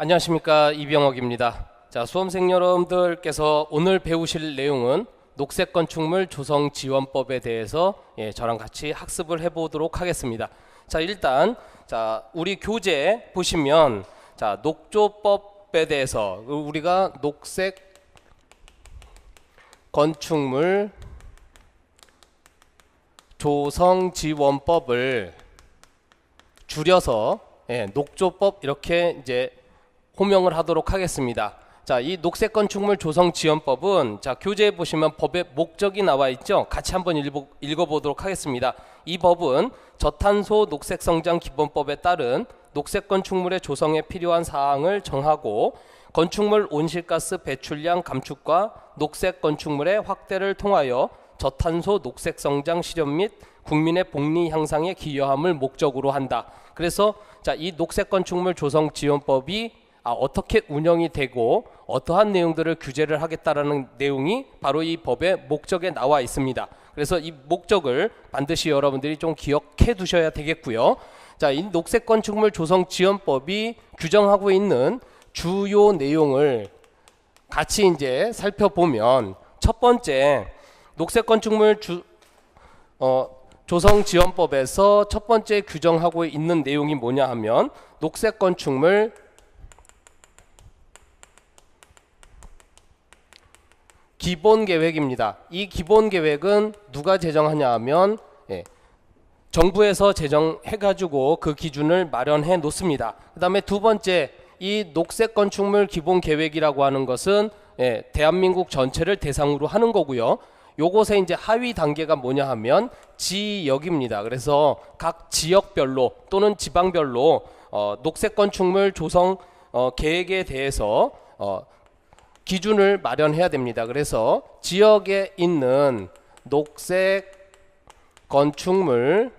안녕하십니까, 이병옥입니다. 자, 수험생 여러분들께서 오늘 배우실 내용은 녹색건축물 조성지원법에 대해서 저랑 같이 학습을 해보도록 하겠습니다. 자, 일단 우리 교재 보시면 녹조법에 대해서 우리가 녹색건축물 조성지원법을 줄여서 녹조법 이렇게 이제 호명을 하도록 하겠습니다. 자, 이 녹색건축물 조성지원법은 교재에 보시면 법의 목적이 나와 있죠. 같이 한번 읽어보도록 하겠습니다. 이 법은 저탄소 녹색성장 기본법에 따른 녹색건축물의 조성에 필요한 사항을 정하고 건축물 온실가스 배출량 감축과 녹색건축물의 확대를 통하여 저탄소 녹색성장 실현 및 국민의 복리 향상에 기여함을 목적으로 한다. 그래서 이 녹색건축물 조성지원법이 어떻게 운영이 되고 어떠한 내용들을 규제를 하겠다라는 내용이 바로 이 법의 목적에 나와 있습니다. 그래서 이 목적을 반드시 여러분들이 좀 기억해 두셔야 되겠고요. 자, 이 녹색건축물 조성지원법이 규정하고 있는 주요 내용을 같이 이제 살펴보면, 첫 번째 녹색건축물 조성지원법에서 첫 번째 규정하고 있는 내용이 뭐냐 하면 녹색건축물 기본계획입니다. 이 기본계획은 누가 제정하냐 하면 정부에서 제정해가지고 그 기준을 마련해 놓습니다. 그 다음에 두 번째, 이 녹색건축물 기본계획이라고 하는 것은 대한민국 전체를 대상으로 하는 거고요. 요것의 이제 하위 단계가 뭐냐 하면 지역입니다. 그래서 각 지역별로 또는 지방별로 녹색건축물 조성 계획에 대해서 기준을 마련해야 됩니다. 그래서 지역에 있는 녹색 건축물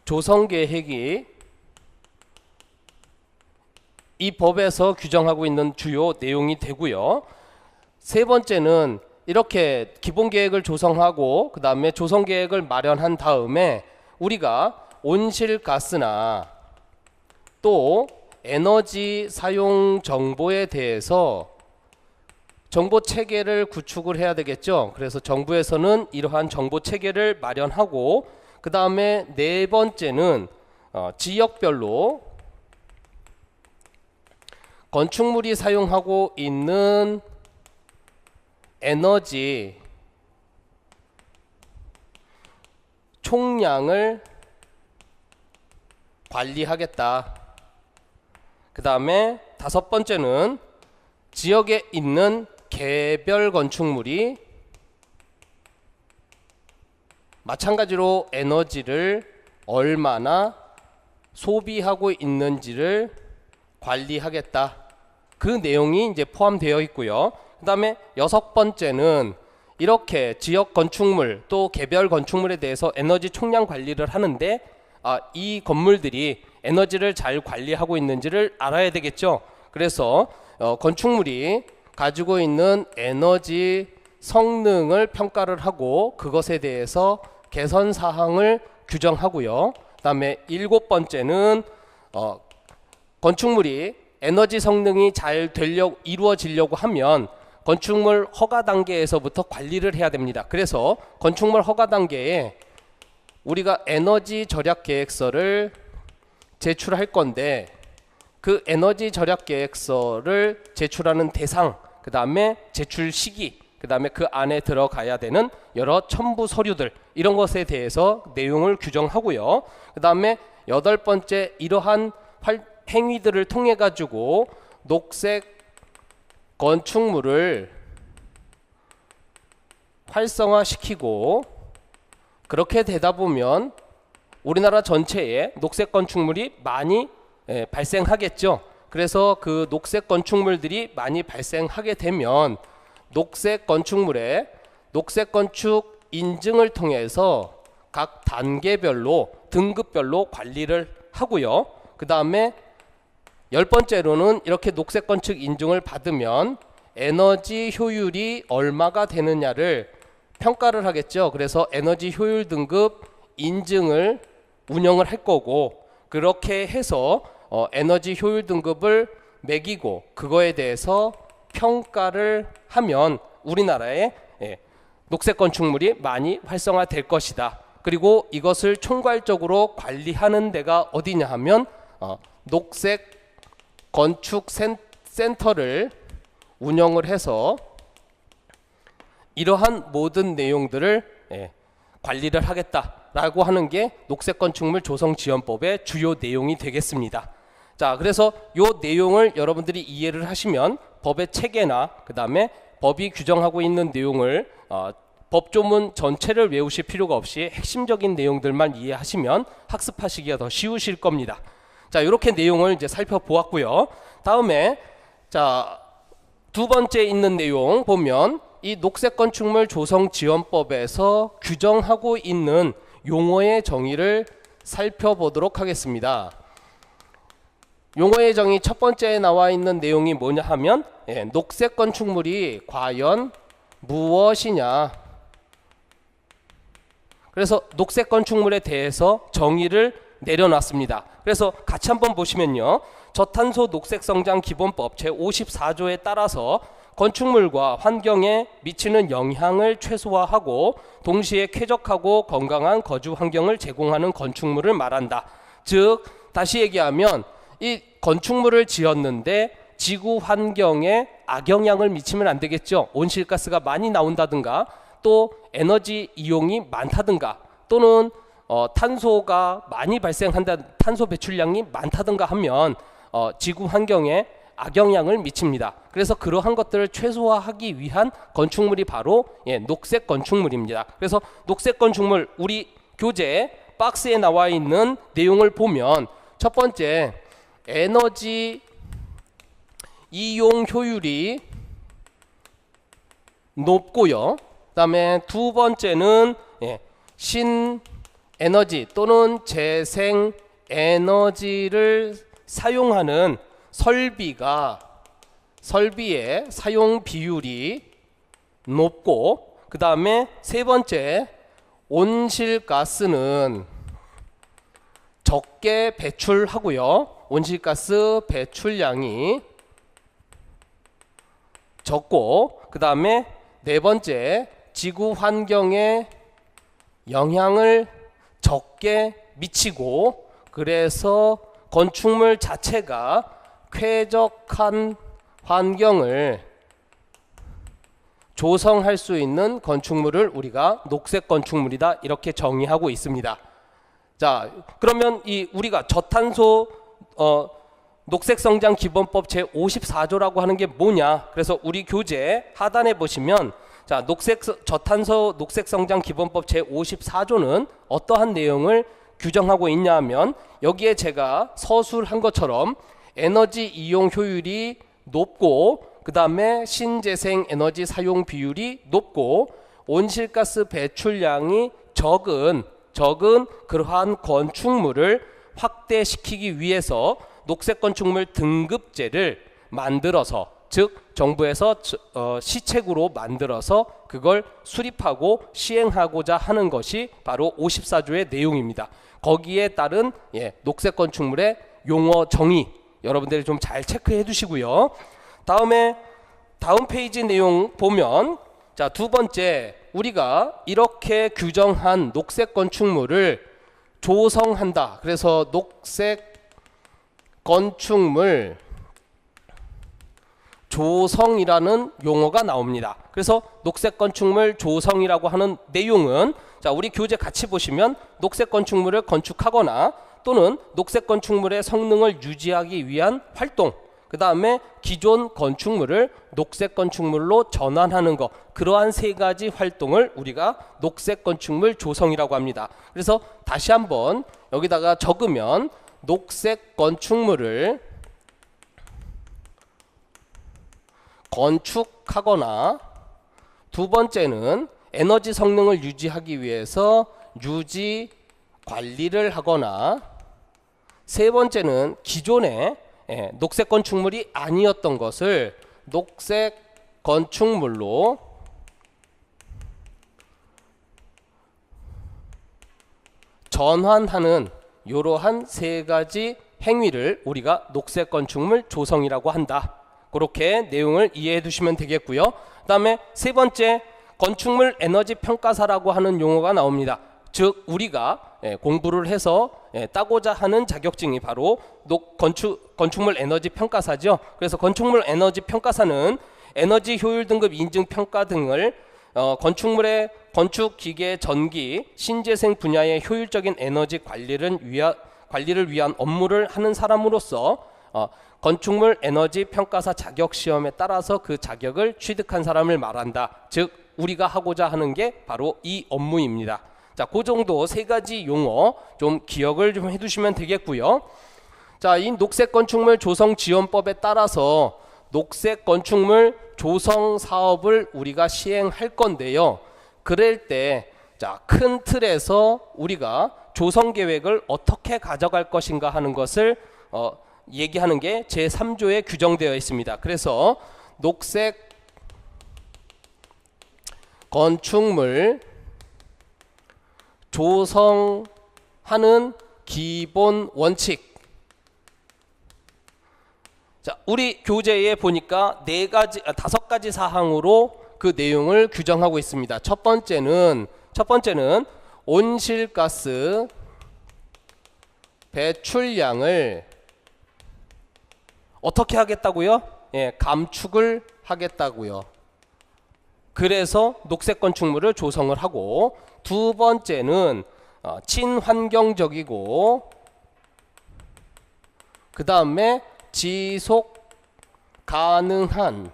조성 계획이 이 법에서 규정하고 있는 주요 내용이 되고요. 세 번째는 이렇게 기본 계획을 조성하고 그 다음에 조성 계획을 마련한 다음에 우리가 온실가스나 또 에너지 사용 정보에 대해서 정보 체계를 구축을 해야 되겠죠. 그래서 정부에서는 이러한 정보 체계를 마련하고, 그 다음에 네 번째는 지역별로 건축물이 사용하고 있는 에너지 총량을 관리하겠다. 그 다음에 다섯 번째는 지역에 있는 개별 건축물이 마찬가지로 에너지를 얼마나 소비하고 있는지를 관리하겠다. 그 내용이 이제 포함되어 있고요. 그 다음에 여섯 번째는 이렇게 지역 건축물 또 개별 건축물에 대해서 에너지 총량 관리를 하는데 이 건물들이 에너지를 잘 관리하고 있는지를 알아야 되겠죠. 그래서 건축물이 가지고 있는 에너지 성능을 평가를 하고 그것에 대해서 개선 사항을 규정하고요. 그 다음에 일곱 번째는 건축물이 에너지 성능이 잘 이루어지려고 하면 건축물 허가 단계에서부터 관리를 해야 됩니다. 그래서 건축물 허가 단계에 우리가 에너지 절약 계획서를 제출할 건데, 그 에너지 절약 계획서를 제출하는 대상, 그 다음에 제출 시기, 그 다음에 그 안에 들어가야 되는 여러 첨부 서류들, 이런 것에 대해서 내용을 규정하고요. 그 다음에 여덟 번째, 이러한 행위들을 통해 가지고 녹색 건축물을 활성화시키고, 그렇게 되다 보면 우리나라 전체에 녹색 건축물이 많이 발생하겠죠. 그래서 그 녹색 건축물들이 많이 발생하게 되면 녹색 건축물의 녹색 건축 인증을 통해서 각 단계별로 등급별로 관리를 하고요. 그 다음에 열 번째로는 이렇게 녹색 건축 인증을 받으면 에너지 효율이 얼마가 되느냐를 평가를 하겠죠. 그래서 에너지 효율 등급 인증을 운영을 할 거고, 그렇게 해서 에너지 효율 등급을 매기고 그거에 대해서 평가를 하면 우리나라에 녹색 건축물이 많이 활성화될 것이다. 그리고 이것을 총괄적으로 관리하는 데가 어디냐 하면 녹색 건축 센터를 운영을 해서 이러한 모든 내용들을 관리를 하겠다라고 하는 게 녹색 건축물 조성 지원법의 주요 내용이 되겠습니다. 자, 그래서 이 내용을 여러분들이 이해를 하시면 법의 체계나 그 다음에 법이 규정하고 있는 내용을 법조문 전체를 외우실 필요가 없이 핵심적인 내용들만 이해하시면 학습하시기가 더 쉬우실 겁니다. 자, 이렇게 내용을 이제 살펴보았고요. 다음에 자, 두 번째 있는 내용 보면 이 녹색 건축물 조성 지원법에서 규정하고 있는 용어의 정의를 살펴보도록 하겠습니다. 용어의 정의 첫 번째에 나와 있는 내용이 뭐냐 하면 녹색 건축물이 과연 무엇이냐. 그래서 녹색 건축물에 대해서 정의를 내려놨습니다. 그래서 같이 한번 보시면요. 저탄소 녹색성장 기본법 제54조에 따라서 건축물과 환경에 미치는 영향을 최소화하고 동시에 쾌적하고 건강한 거주 환경을 제공하는 건축물을 말한다. 즉 다시 얘기하면 이 건축물을 지었는데 지구 환경에 악영향을 미치면 안 되겠죠. 온실가스가 많이 나온다든가 또 에너지 이용이 많다든가 또는 탄소가 많이 발생한다, 탄소 배출량이 많다든가 하면 지구 환경에 악영향을 미칩니다. 그래서 그러한 것들을 최소화하기 위한 건축물이 바로 녹색 건축물입니다. 그래서 녹색 건축물 우리 교재 박스에 나와 있는 내용을 보면 첫 번째 에너지 이용 효율이 높고요. 그 다음에 두 번째는 신에너지 또는 재생 에너지를 사용하는 설비의 사용 비율이 높고 그 다음에 세 번째 온실가스는 적게 배출하고요. 온실가스 배출량이 적고 그 다음에 네 번째 지구 환경에 영향을 적게 미치고 그래서 건축물 자체가 쾌적한 환경을 조성할 수 있는 건축물을 우리가 녹색 건축물이다 이렇게 정의하고 있습니다. 자, 그러면 이 우리가 저탄소 녹색성장 기본법 제54조라고 하는 게 뭐냐? 그래서 우리 교재 하단에 보시면 자, 저탄소 녹색성장 기본법 제54조는 어떠한 내용을 규정하고 있냐 하면 여기에 제가 서술한 것처럼 에너지 이용 효율이 높고 그 다음에 신재생 에너지 사용 비율이 높고 온실가스 배출량이 적은 그러한 건축물을 확대시키기 위해서 녹색 건축물 등급제를 만들어서 즉 정부에서 시책으로 만들어서 그걸 수립하고 시행하고자 하는 것이 바로 54조의 내용입니다. 거기에 따른 녹색 건축물의 용어 정의 여러분들이 좀 잘 체크해 두시고요. 다음 페이지 내용 보면 자, 두 번째 우리가 이렇게 규정한 녹색 건축물을 조성한다. 그래서 녹색 건축물 조성이라는 용어가 나옵니다. 그래서 녹색 건축물 조성이라고 하는 내용은 자, 우리 교재 같이 보시면 녹색 건축물을 건축하거나 또는 녹색 건축물의 성능을 유지하기 위한 활동, 그 다음에 기존 건축물을 녹색 건축물로 전환하는 것, 그러한 세 가지 활동을 우리가 녹색 건축물 조성이라고 합니다. 그래서 다시 한번 여기다가 적으면 녹색 건축물을 건축하거나 두 번째는 에너지 성능을 유지하기 위해서 유지 관리를 하거나 세 번째는 기존에 녹색 건축물이 아니었던 것을 녹색 건축물로 전환하는 이러한 세 가지 행위를 우리가 녹색 건축물 조성이라고 한다. 그렇게 내용을 이해해 두시면 되겠고요. 그 다음에 세 번째, 건축물 에너지 평가사라고 하는 용어가 나옵니다. 즉 우리가 공부를 해서 따고자 하는 자격증이 바로 건축물 에너지 평가사죠. 그래서 건축물 에너지 평가사는 에너지 효율 등급 인증 평가 등을 건축물의 건축, 기계, 전기, 신재생 분야의 효율적인 에너지 관리를 위한 업무를 하는 사람으로서 건축물 에너지 평가사 자격 시험에 따라서 그 자격을 취득한 사람을 말한다. 즉 우리가 하고자 하는 게 바로 이 업무입니다. 자, 그 정도 세 가지 용어 좀 기억을 좀 해두시면 되겠고요. 자, 이 녹색 건축물 조성 지원법에 따라서 녹색 건축물 조성 사업을 우리가 시행할 건데요. 그럴 때 자, 큰 틀에서 우리가 조성 계획을 어떻게 가져갈 것인가 하는 것을 얘기하는 게 제3조에 규정되어 있습니다. 그래서 녹색 건축물 조성하는 기본 원칙. 자, 우리 교재에 보니까 5가지 사항으로 그 내용을 규정하고 있습니다. 첫 번째는 온실가스 배출량을 어떻게 하겠다고요? 감축을 하겠다고요. 그래서 녹색 건축물을 조성을 하고, 두 번째는 친환경적이고 그 다음에 지속 가능한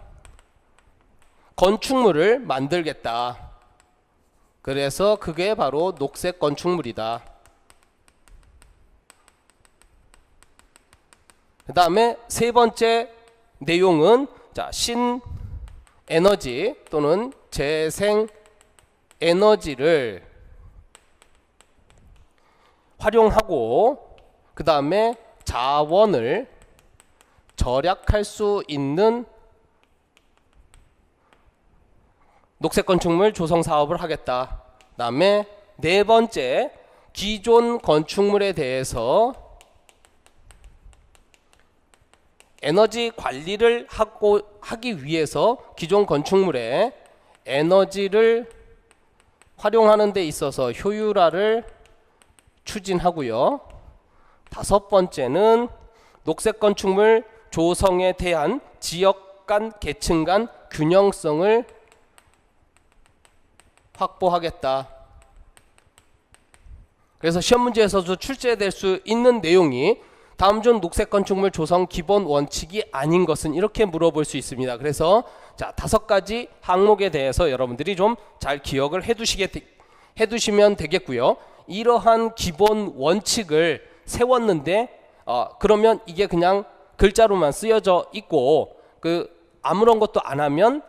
건축물을 만들겠다. 그래서 그게 바로 녹색 건축물이다. 그 다음에 세 번째 내용은 신에너지 또는 재생에너지를 활용하고 그 다음에 자원을 절약할 수 있는 녹색 건축물 조성 사업을 하겠다. 그 다음에 네 번째, 기존 건축물에 대해서 에너지 관리를 하기 위해서 기존 건축물에 에너지를 활용하는 데 있어서 효율화를 추진하고요. 다섯 번째는 녹색 건축물 조성에 대한 지역 간, 계층 간 균형성을 확보하겠다. 그래서 시험 문제에서도 출제될 수 있는 내용이 다음 중 녹색 건축물 조성 기본 원칙이 아닌 것은 이렇게 물어볼 수 있습니다. 그래서 5가지 항목에 대해서 여러분들이 좀 잘 기억을 해두시면 되겠고요. 이러한 기본 원칙을 세웠는데 그러면 이게 그냥 글자로만 쓰여져 있고 아무런 것도 안 하면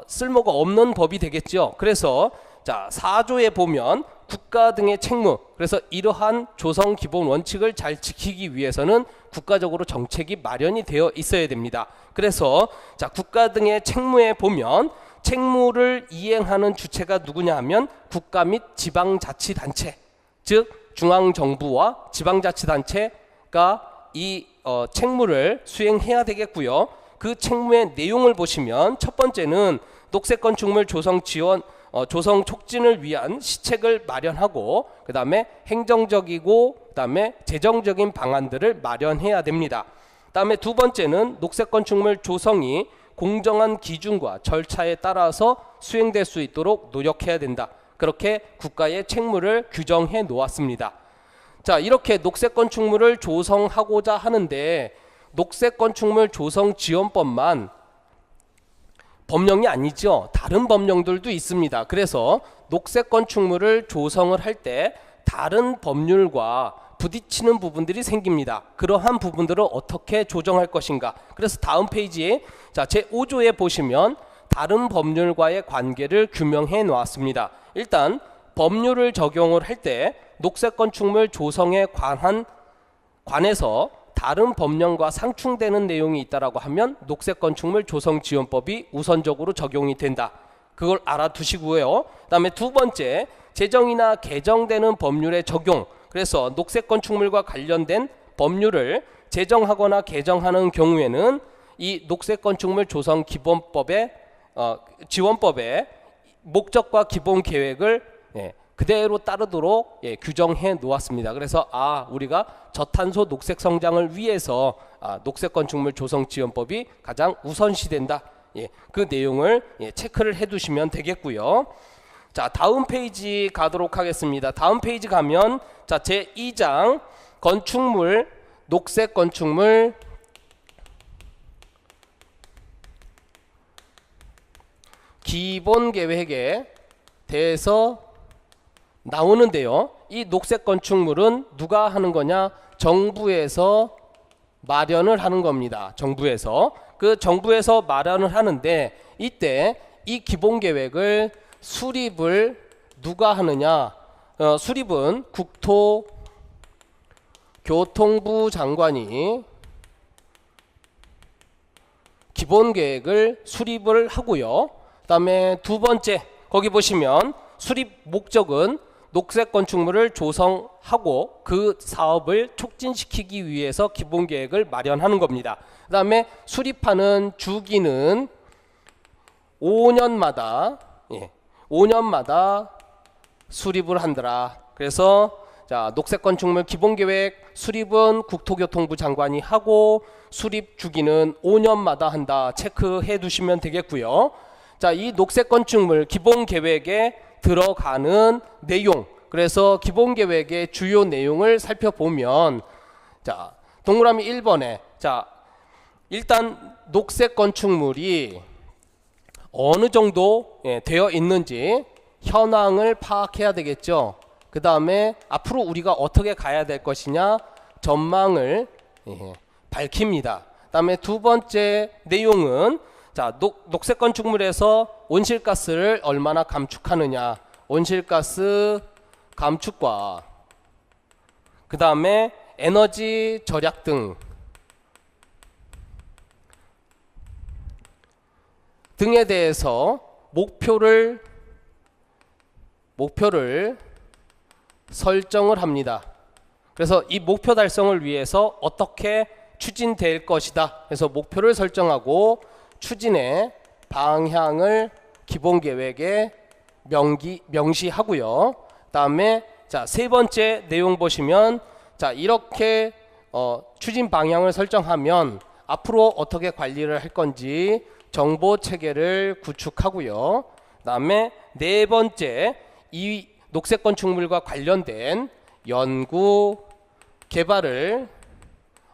쓸모가 없는 법이 되겠죠. 그래서 4조에 보면 국가 등의 책무, 그래서 이러한 조성 기본 원칙을 잘 지키기 위해서는 국가적으로 정책이 마련이 되어 있어야 됩니다. 그래서 국가 등의 책무에 보면 책무를 이행하는 주체가 누구냐 하면 국가 및 지방자치단체, 즉 중앙정부와 지방자치단체가 이 책무를 수행해야 되겠고요. 그 책무의 내용을 보시면 첫 번째는 녹색 건축물 조성 지원 조성 촉진을 위한 시책을 마련하고 그 다음에 행정적이고 그 다음에 재정적인 방안들을 마련해야 됩니다. 그 다음에 두 번째는 녹색 건축물 조성이 공정한 기준과 절차에 따라서 수행될 수 있도록 노력해야 된다. 그렇게 국가의 책무를 규정해 놓았습니다. 이렇게 녹색 건축물을 조성하고자 하는데 녹색 건축물 조성 지원법만 법령이 아니죠. 다른 법령들도 있습니다. 그래서 녹색 건축물을 조성을 할 때 다른 법률과 부딪히는 부분들이 생깁니다. 그러한 부분들을 어떻게 조정할 것인가. 그래서 다음 페이지에 제5조에 보시면 다른 법률과의 관계를 규명해 놓았습니다. 일단 법률을 적용을 할 때 녹색 건축물 조성에 관해서 다른 법령과 상충되는 내용이 있다라고 하면 녹색 건축물 조성 지원법이 우선적으로 적용이 된다. 그걸 알아두시고요. 그다음에 두 번째, 제정이나 개정되는 법률의 적용. 그래서 녹색 건축물과 관련된 법률을 제정하거나 개정하는 경우에는 이 녹색건축물 조성 기본법의 지원법의 목적과 기본 계획을 그대로 따르도록 규정해 놓았습니다. 그래서 우리가 저탄소 녹색 성장을 위해서 녹색 건축물 조성 지원법이 가장 우선시된다. 그 내용을 체크를 해 두시면 되겠고요. 자, 다음 페이지 가도록 하겠습니다. 다음 페이지 가면 자, 제2장 건축물 녹색 건축물 기본 계획에 대해서 나오는데요. 이 녹색 건축물은 누가 하는 거냐? 정부에서 마련을 하는 겁니다. 정부에서 마련을 하는데 이때 이 기본 계획을 수립을 누가 하느냐? 수립은 국토교통부 장관이 기본 계획을 수립을 하고요. 그다음에 두 번째 거기 보시면 수립 목적은 녹색 건축물을 조성하고 그 사업을 촉진시키기 위해서 기본 계획을 마련하는 겁니다. 그다음에 수립하는 주기는 5년마다 수립을 한다라. 그래서 자, 녹색 건축물 기본 계획 수립은 국토교통부 장관이 하고 수립 주기는 5년마다 한다. 체크해 두시면 되겠고요. 자, 이 녹색 건축물 기본 계획에 들어가는 내용, 그래서 기본 계획의 주요 내용을 살펴보면 자, 동그라미 1번에 자, 일단 녹색 건축물이 어느 정도 되어 있는지 현황을 파악해야 되겠죠. 그 다음에 앞으로 우리가 어떻게 가야 될 것이냐 전망을 밝힙니다. 그 다음에 두 번째 내용은 자, 녹색 건축물에서 온실가스를 얼마나 감축하느냐, 온실가스 감축과 그 다음에 에너지 절약 등에 대해서 목표를 설정을 합니다. 그래서 이 목표 달성을 위해서 어떻게 추진될 것이다. 그래서 목표를 설정하고 추진의 방향을 기본 계획에 명시하고요. 다음에 자, 세 번째 내용 보시면 자, 이렇게 추진 방향을 설정하면 앞으로 어떻게 관리를 할 건지 정보 체계를 구축하고요. 다음에 네 번째 이 녹색 건축물과 관련된 연구 개발을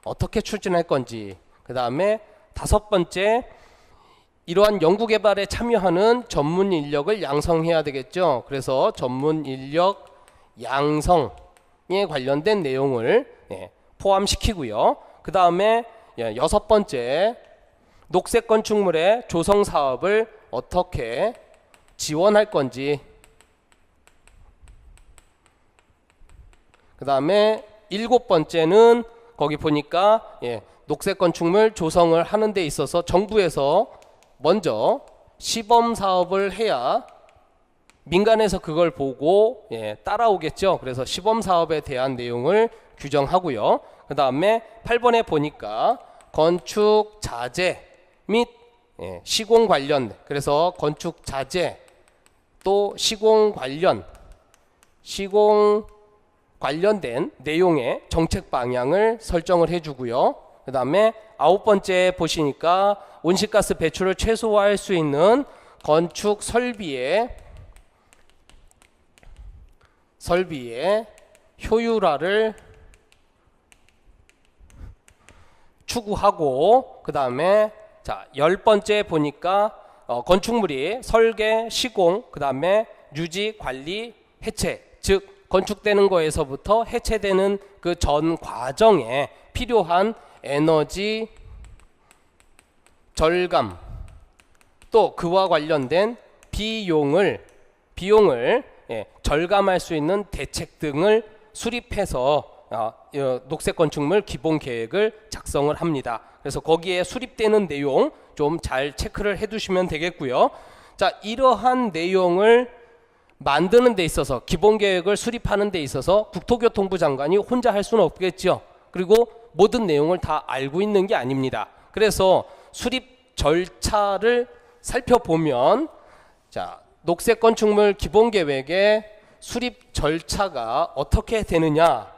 어떻게 추진할 건지, 그 다음에 다섯 번째 이러한 연구 개발에 참여하는 전문 인력을 양성해야 되겠죠. 그래서 전문 인력 양성에 관련된 내용을 포함시키고요. 그 다음에 여섯 번째 녹색 건축물의 조성 사업을 어떻게 지원할 건지, 그 다음에 일곱 번째는 거기 보니까 녹색 건축물 조성을 하는 데 있어서 정부에서 먼저 시범 사업을 해야 민간에서 그걸 보고 따라오겠죠. 그래서 시범 사업에 대한 내용을 규정하고요. 그 다음에 8번에 보니까 건축 자재 및 시공 관련, 그래서 건축 자재 또 시공 관련된 내용의 정책 방향을 설정을 해주고요. 그 다음에 아홉 번째 보시니까 온실가스 배출을 최소화할 수 있는 건축 설비의 효율화를 추구하고, 그 다음에 자, 열 번째 보니까 건축물이 설계, 시공, 그 다음에 유지, 관리, 해체, 즉 건축되는 거에서부터 해체되는 그 전 과정에 필요한 에너지 절감, 또 그와 관련된 비용을 절감할 수 있는 대책 등을 수립해서 녹색 건축물 기본 계획을 작성을 합니다. 그래서 거기에 수립되는 내용 좀 잘 체크를 해 두시면 되겠고요. 자, 이러한 내용을 만드는 데 있어서, 기본 계획을 수립하는 데 있어서 국토교통부 장관이 혼자 할 수는 없겠죠. 그리고 모든 내용을 다 알고 있는 게 아닙니다. 그래서 수립 절차를 살펴보면 자, 녹색 건축물 기본 계획의 수립 절차가 어떻게 되느냐